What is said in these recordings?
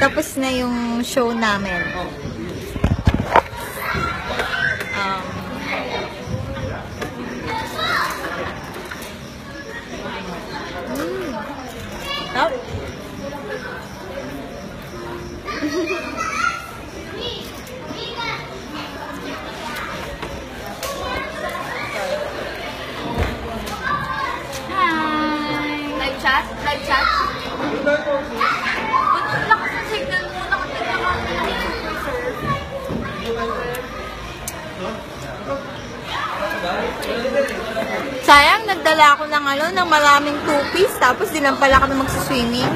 tapos na yung show namin. Oh. Live chat? Live chat? Ang lakas ng signal mo. Nakatignan ka. Sayang, nagdala ako ng maraming two-piece, tapos di lang pala kami magsiswimming.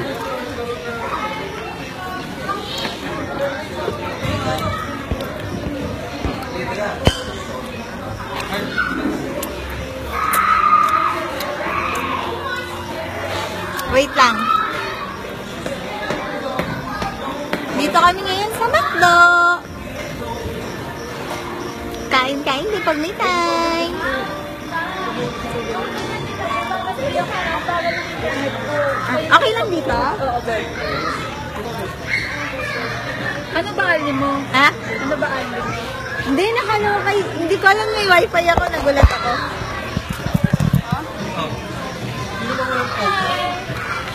Wait lang. Dito kami ngayon sa McDo. Kain-kain di pag may time. Okay lang dito? Oo, okay. Ano ba alin mo? Ha? Ano ba alin mo? Hindi, nakalokay. Hindi ko alam may wifi ako. Nagulat ako.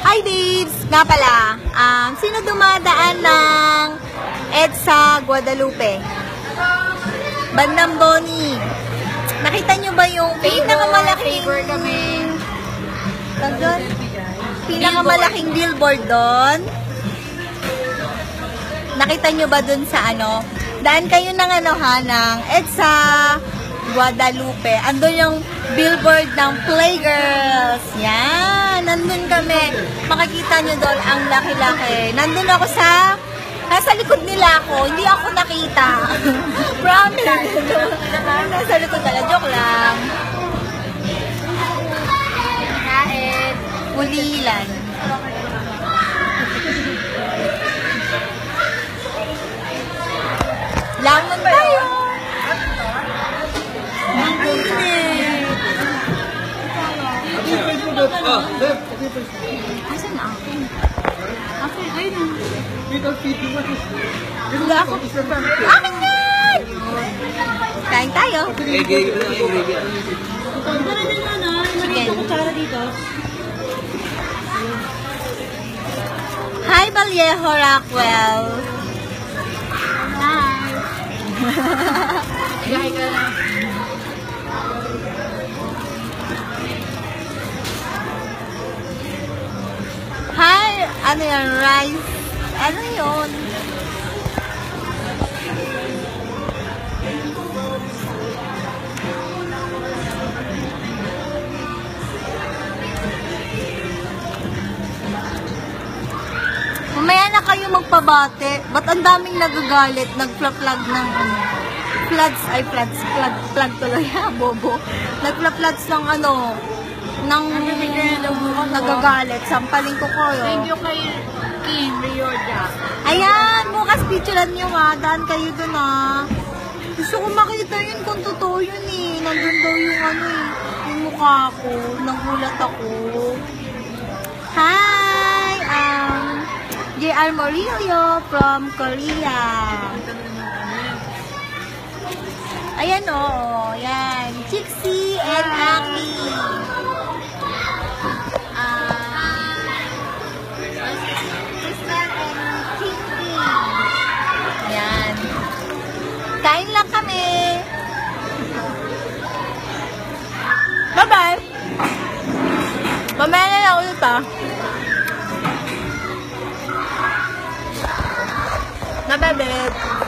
Hi, babes! Nga pala, sino dumadaan ng EDSA Guadalupe? Bandang Boni. Nakita nyo ba yung pinakamalaking... Favor kami. Doon? Pinakamalaking billboard doon? Nakita nyo ba doon sa ano? Daan kayo ng ng EDSA Guadalupe. Andun yung billboard ng Playgirls. Yan. Nandun kami. Makikita nyo doon ang laki-laki. Nandun ako nasa likod nila ako. Hindi ako nakita. Promise. Nasa likod nila. Joke lang. Kain. Ulilan. Langon tayo. Asan na ako? Okay, ayun. Wala ako. Akin yan! Kain tayo. Chicken. Hi, Vallejo Rockwell. Hi. Gahay ka na. Hi, ano yan? Rice. Ano yun? Mamaya na kayo magpabate. Ba't ang daming nagagalit? Nagpla-plug ng plug tuloy ha, bobo. Nagpla-plugs ng ng nagagalit. Sampalin ko kayo. Thank you kay Kim Riorda. Ayan, bukas picturean nyo daan kayo dun Gusto ko makita yun kung totoo yun Nandun daw yung yung mukha ko. Nagulat ako. Hi! JR Morillo from Korea. Ayan yan. Chixie and Aki. Sister and Chixie. Ayan. Kain lang kami. Bye-bye. Mamaya na lang ulit Bye-bye, babe.